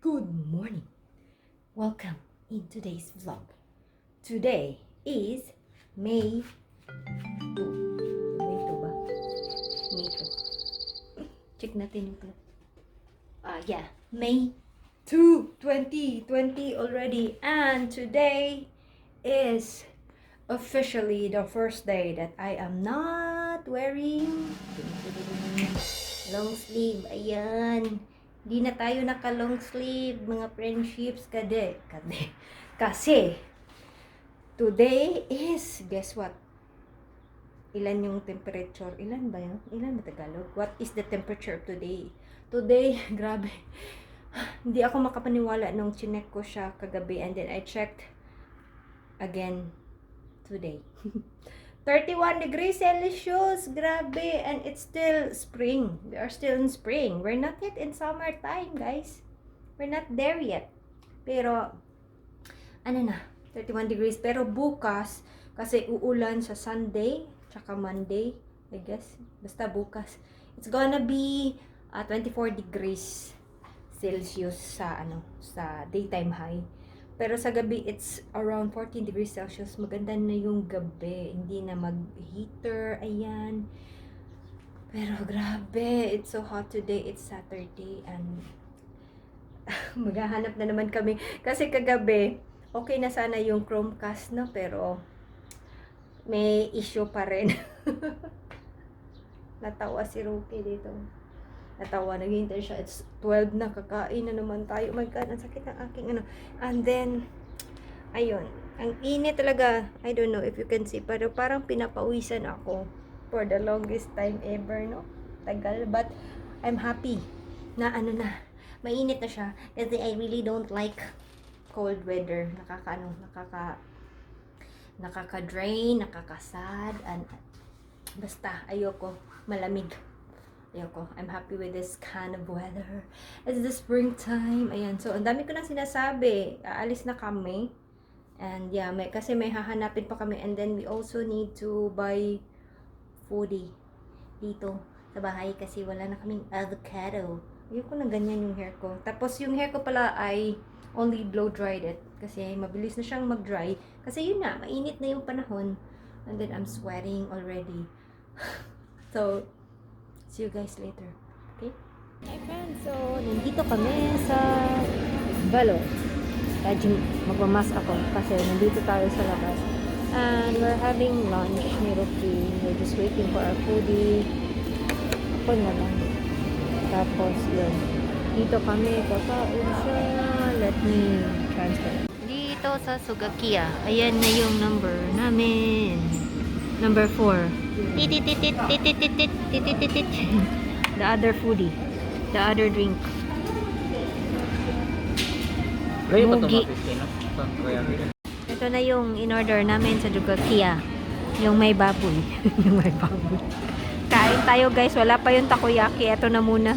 Good morning. Welcome in today's vlog. Today is May 2. May 2 ba? May 2. Check natin yung clock. Yeah. May 2, 2020 already. And today is officially the first day that I am not wearing long sleeve. Ayan. Di na tayo naka long sleeve, mga friendships, kasi today is, guess what? Ilan yung temperature? Ilan ba yun? Ilan ba Tagalog? What is the temperature of today? Today, grabe. Hindi ako makapaniwala nung chinek ko siya kagabi and then I checked again today. 31 degrees Celsius, grabe, and it's still spring. We are still in spring. We're not yet in summertime, guys. We're not there yet. Pero, 31 degrees. Pero bukas, kasi uulan sa Sunday, tsaka Monday, I guess. Basta bukas. It's gonna be 24 degrees Celsius sa daytime high. Pero sa gabi, it's around 14 degrees Celsius. Maganda na yung gabi. Hindi na mag-heater. Ayan. Pero grabe. It's so hot today. It's Saturday. And maghahanap na naman kami. Kasi kagabi, okay na sana yung Chromecast, no? Pero may issue pa rin. Natawa si Rookie dito. Natawa, naghihintay siya. It's 12 na, kakain na naman tayo. Oh my God, ang sakit ng aking And then, ayun. Ang init talaga. I don't know if you can see. Pero parang pinapawisan ako for the longest time ever, no? Tagal. But, I'm happy na mainit na siya. Kasi I really don't like cold weather. Nakaka-drain, nakakasad. And, basta, ayoko. Malamig. Ayoko. I'm happy with this kind of weather. It's the springtime. Ayan. So, ang dami ko nang sinasabi. Aalis na kami. And yeah, kasi may hahanapin pa kami. And then we also need to buy foodie dito sa bahay kasi wala na kaming avocado. Ayoko na ganyan yung hair ko. Tapos yung hair ko pala ay only blow dried it. Kasi mabilis na siyang mag-dry. Kasi yun na, mainit na yung panahon. And then I'm sweating already. So, see you guys later. Okay? Hi friends, so nandito kami sa Balo. Magmamas ako kasi nandito tayo sa labas. And we're having lunch ni Rocky. We're just waiting for our foodie. Ako na lang. Tapos yun. Dito kami kakain sa let me transfer. Dito sa Sugakia. Ayan na yung number namin. Number 4. The other foodie. The other drink. Mugi. Ito na yung in-order namin sa Sugakia. Yung may baboy. Yung may baboy. Kain tayo guys. Wala pa yung takoyaki. Ito na muna.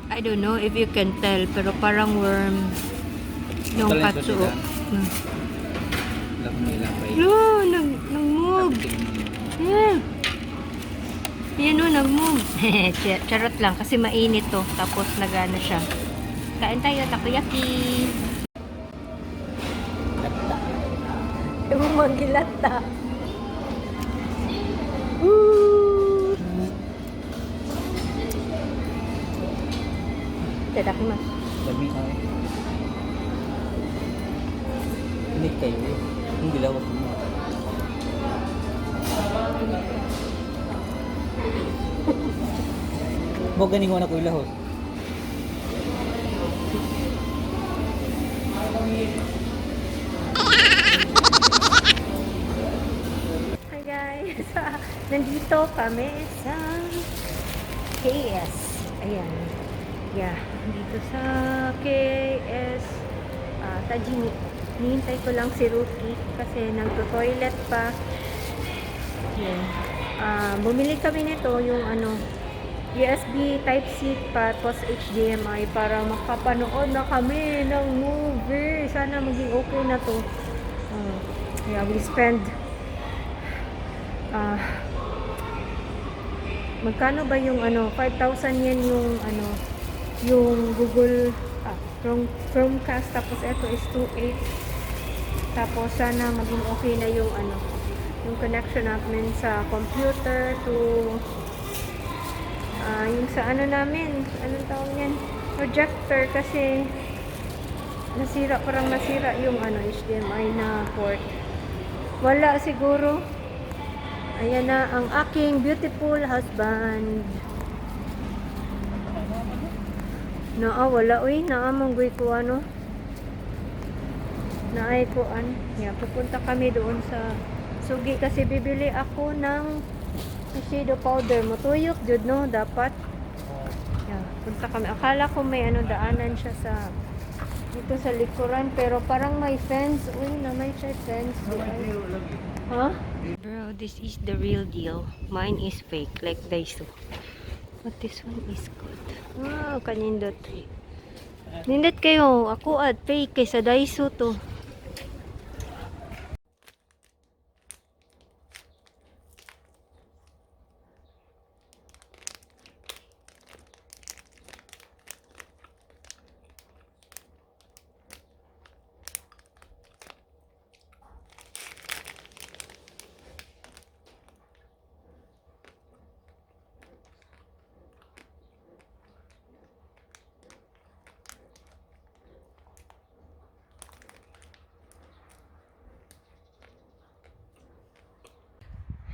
I don't know if you can tell. Pero parang worm. Yung katsuo. No, nag-move. Yeah. Yan o, nag-move. Charot lang, kasi mainit to. Tapos nagana siya. Kain tayo, takoyaki. Yung magilata. Woo! Tadakimasu. Dami tayo. Hindi kayo. Hindi lawak mo. Mo ganing wala ko ilahos. Nandito kami sa KS. Ayan. Yeah, dito sa KS Tajini. Nihintay ko lang si Ruki kasi nagto-toilet pa. Yan. Bumili kami nito yung USB Type-C tapos HDMI para makapanood na kami ng movie. Sana maging okay na to. Yeah, we spend magkano ba yung 5,000 yen yung Google Chromecast, tapos ito is 2.8. Tapos sana maging okay na yung yung connection namin sa computer to yung sa namin, anong tawag yan, projector, kasi parang nasira yung HDMI na port. Wala siguro. Ayan na ang aking beautiful husband. Wala uy, naamang ko naay ko yeah, pupunta kami doon sa Sugi kasi bibili ako ng shadow powder. Mutuyok jud no dapat. Yeah, punta kami. Akala ko may daanan siya sa dito sa likuran, pero parang may fence. Uy, na may fence. Huh? Bro, this is the real deal. Mine is fake, like Daiso. But this one is good. Kanindot. Nindot kayo. Ako fake kaysa Daiso to.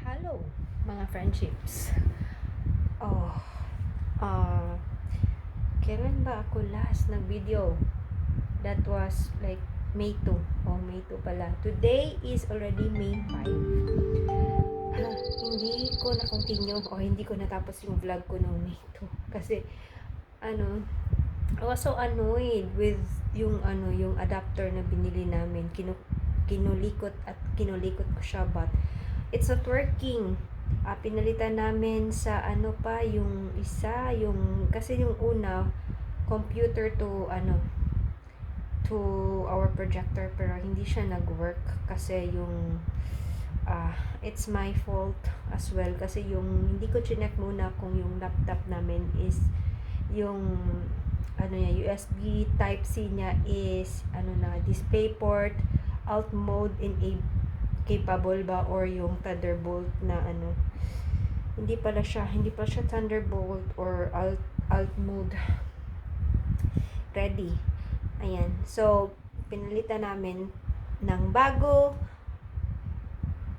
Hello, mga friendships. Kailan ba ako last nag-video? That was like May 2. May 2 pala. Today is already May 5. Hindi ko na-continue hindi ko natapos yung vlog ko noong May 2. Kasi, I was so annoyed with yung adapter na binili namin. Kinulikot ko siya, but it's not working. Pinalitan namin sa yung isa, kasi yung una computer to our projector, pero hindi siya nag-work kasi yung it's my fault as well kasi yung hindi ko chinek muna kung yung laptop namin is yung USB Type-C niya is display port, alt mode capable ba, or yung Thunderbolt na hindi pa siya Thunderbolt or alt mode ready. Ayan, so pinalitan namin ng bago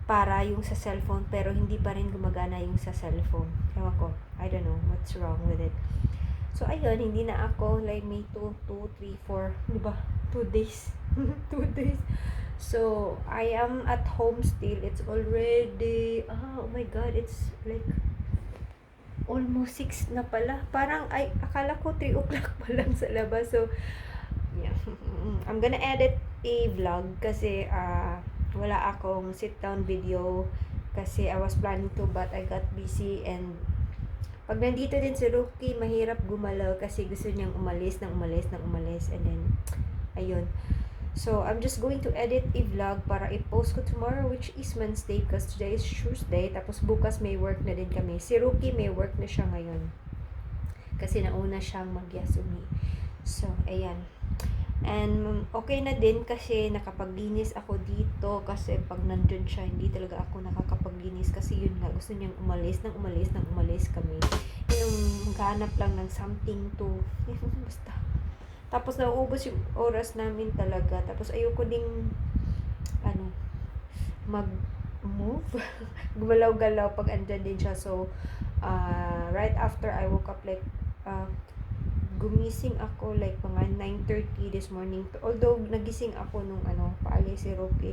para yung sa cellphone, pero hindi pa rin gumagana yung sa cellphone. Ewan ko, I don't know what's wrong with it. So ayun, hindi na ako like May 2, 3, 4, diba? 2 days 2 days. So, I am at home still. It's already, oh my god, it's like almost 6 na pala. Parang, akala ko 3 o'clock pa lang sa labas. So, yeah. I'm gonna edit a vlog kasi wala akong sit-down video kasi I was planning to, but I got busy, and pag nandito din si Ruki, mahirap gumalaw kasi gusto niyang umalis, and then, ayun. So, I'm just going to edit a vlog para i-post ko tomorrow, which is Wednesday, because today is Tuesday. Tapos bukas may work na din kami. Si Ruki may work na siya ngayon. Kasi nauna siyang mag-yasumi. So, ayan. And, okay na din kasi nakapaglinis ako dito. Kasi pag nandun siya, hindi talaga ako nakakapaglinis. Kasi yun nga, gusto niyang umalis kami. Yung maghanap lang ng something to, basta. Tapos nauubos yung oras namin talaga. Tapos ayoko ding mag-move. Gumalaw-galaw pag andyan din siya. So, right after I woke up, like, gumising ako like mga 9:30 this morning. Although, nagising ako nung paalis si Rocky.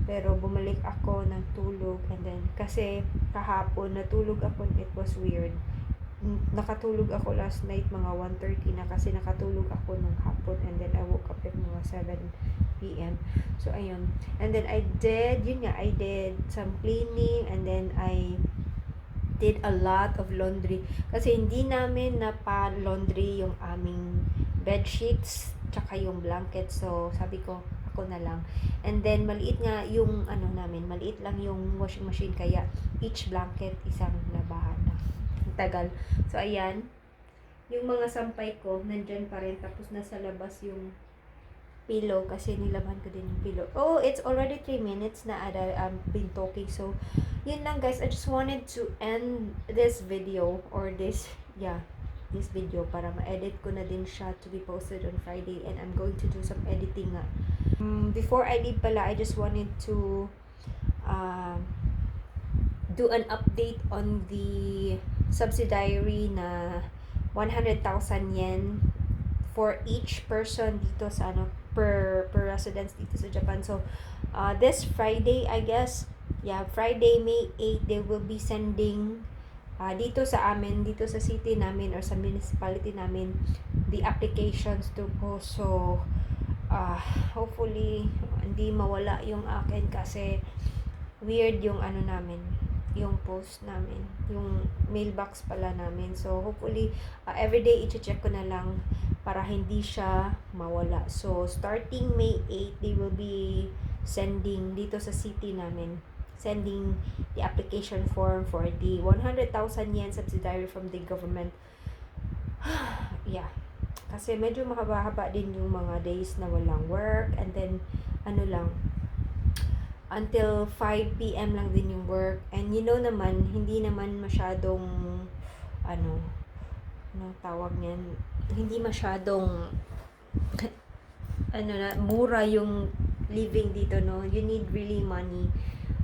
Pero bumalik ako ng tulog, and then kasi kahapon natulog ako, it was weird. Nakatulog ako last night mga 1:30 na kasi nakatulog ako nung hapon, and then I woke up at mga 7 p.m. So ayun. And then I did some cleaning, and then I did a lot of laundry kasi hindi namin napa-laundry yung aming bed sheets tsaka yung blanket, so sabi ko ako na lang. And then maliit nga yung maliit lang yung washing machine, kaya each blanket isang labahan na. Tagal. So ayan, yung mga sampay ko nandyan pa rin, tapos nasa labas yung pillow kasi nilaban ko din yung pillow. Oh, it's already 3 minutes na I've been talking. So, yun lang guys. I just wanted to end this video or this video para ma-edit ko na din siya to be posted on Friday, and I'm going to do some editing nga. Before I leave pala, I just wanted to do an update on the subsidiary na 100,000 yen for each person dito sa per residence dito sa Japan. So this Friday, I guess, Friday May 8, they will be sending dito sa amin, dito sa city namin or sa municipality namin, the applications to post. So hopefully hindi mawala yung akin kasi weird yung namin, yung post namin, yung mailbox pala namin. So hopefully everyday i-check ko na lang para hindi siya mawala. So starting May 8, they will be sending dito sa city namin, sending the application form for the 100,000 yen subsidiary from the government. Yeah, kasi medyo mahaba-haba din yung mga days na walang work, and then lang until 5 p.m. lang din yung work. And naman, hindi naman masyadong tawag niyan, hindi masyadong mura yung living dito, no. You need really money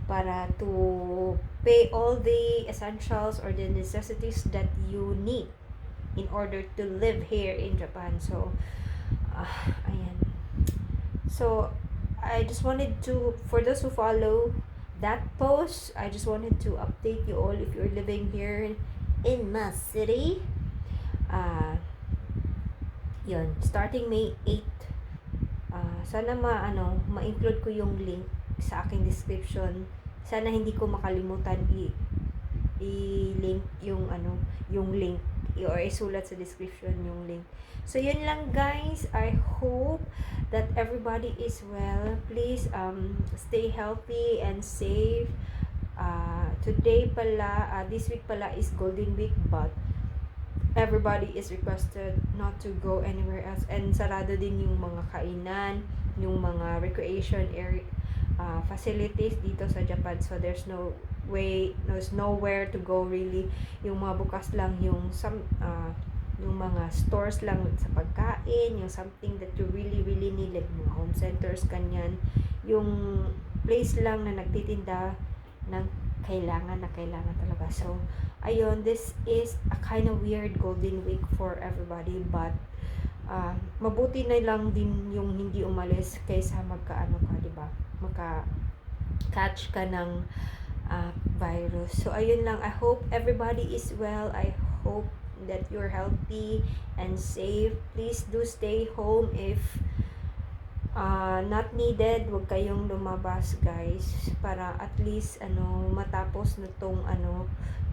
para to pay all the essentials or the necessities that you need in order to live here in Japan. So ayan. So I just wanted to, for those who follow that post, I just wanted to update you all if you're living here in my city. Yun, starting May 8, sana ma-include ko yung link sa aking description. Sana hindi ko makalimutan i-link yung link, or isulat sa description yung link. So yun lang guys, I hope that everybody is well. Please stay healthy and safe. Today pala, this week pala is Golden Week, but everybody is requested not to go anywhere else, and sarado din yung mga kainan, yung mga recreation area facilities dito sa Japan. So there's nowhere to go really. Yung mga bukas lang yung yung mga stores lang sa pagkain, yung something that you really need, like mga home centers, kanyan, yung place lang na nagtitinda ng kailangan talaga. So ayun, this is a kind of weird Golden Week for everybody, but mabuti na lang din yung hindi umalis kaysa diba, catch ka ng virus. So ayun lang, I hope everybody is well. I hope that you're healthy and safe. Please do stay home if not needed. Huwag kayong lumabas guys, para at least matapos na tong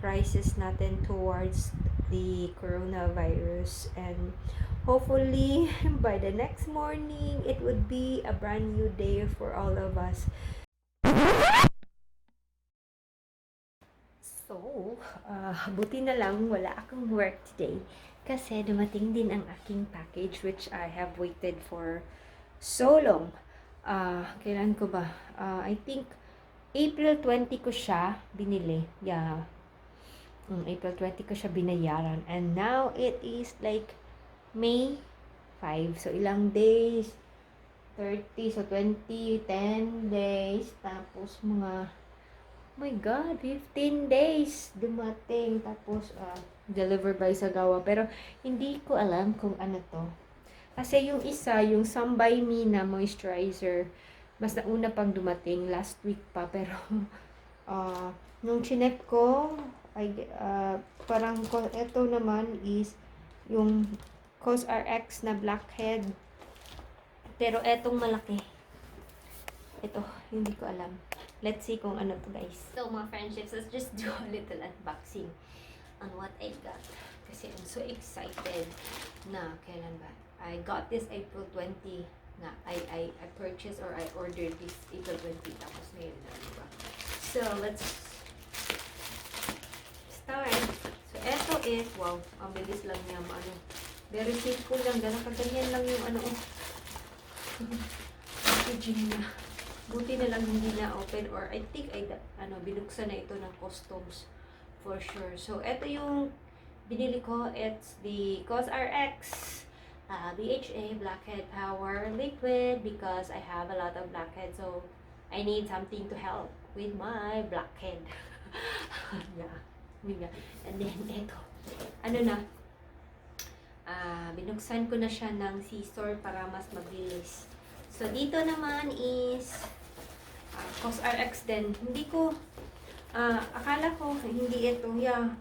crisis natin towards the coronavirus, and hopefully by the next morning it would be a brand new day for all of us. So, buti na lang wala akong work today kasi dumating din ang aking package, which I have waited for so long. Kailan ko ba? I think April 20 ko siya binili. Yeah. April 20 ko siya binayaran, and now it is like May 5. So ilang days? 30, so 20, 10 days, tapos mga my God, 15 days dumating, tapos deliver by Sagawa. Pero hindi ko alam kung ano to. Kasi yung isa, yung Some by Me na moisturizer, mas nauna pang dumating last week pa, pero nung chinek ko, parang ito naman is yung COSRX na blackhead. Pero etong malaki, ito, hindi ko alam. Let's see kung ano to, guys. So, mga friendships, let's just do a little unboxing on what I got. Kasi I'm so excited na kailan ba? I got this April 20 na I purchased or I ordered this April 20. Tapos ngayon na, diba? So, let's start. So, eto is, wow, ang bilis lang niya, ano, very simple lang, ganyan lang yung ano, packaging niya. Buti na lang hindi na open, or I think binuksan na ito ng customs for sure. So, ito yung binili ko. It's the COSRX BHA Blackhead Power Liquid because I have a lot of blackhead. So, I need something to help with my blackhead. Yeah. And then, ito. Binuksan ko na siya ng scissor para mas mabilis. So, dito naman is COSRX din. Hindi ko, akala ko hindi ito. Yeah,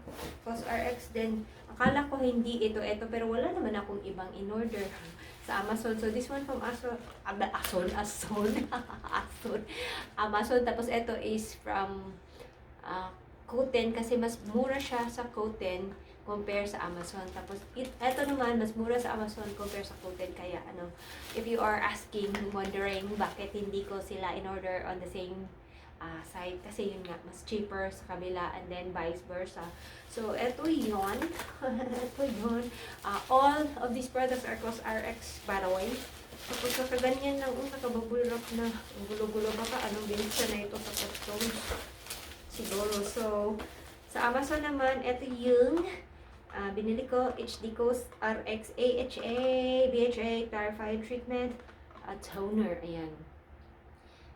COSRX din. Akala ko hindi ito, pero wala naman akong ibang in-order sa Amazon. So, this one from Amazon. Tapos, ito is from Koten kasi mas mura siya sa Koten compare sa Amazon. Tapos, ito naman, mas mura sa Amazon compare sa Koten. Kaya, if you are asking, wondering, bakit hindi ko sila in-order on the same site? Kasi yun nga, mas cheaper sa kabila and then vice versa. So, ito yun. Ito yun. All of these products are COSRX, by the way. Tapos, nakaganyan lang, nakababulrak na. Ang gulo-gulo baka, anong binuksan na ito sa customs? Siguro. So, sa Amazon naman, ito yung binili ko, HD COSRX AHA BHA Clarifying Treatment Toner. Ayan.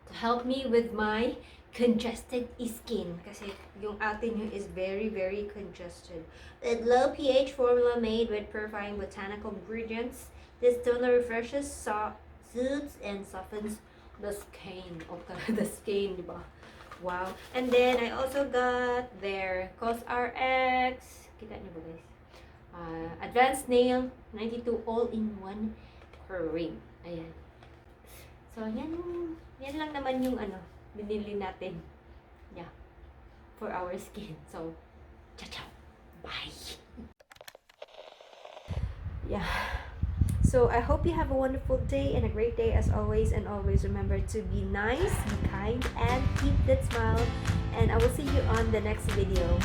To help me with my congested skin. Kasi yung atin nyo is very, very congested. With low pH formula made with purifying botanical ingredients, this toner refreshes, soothes, and softens the skin. The skin, diba? Wow. And then, I also got their COSRX. Kita niyo ba, guys? Advanced Nail 92 All-in-One Cream. Ayan. So, yan lang naman yung binili natin. Yeah. For our skin. So, ciao. Bye. Yeah. So, I hope you have a wonderful day and a great day as always. And always remember to be nice, be kind, and keep that smile. And I will see you on the next video.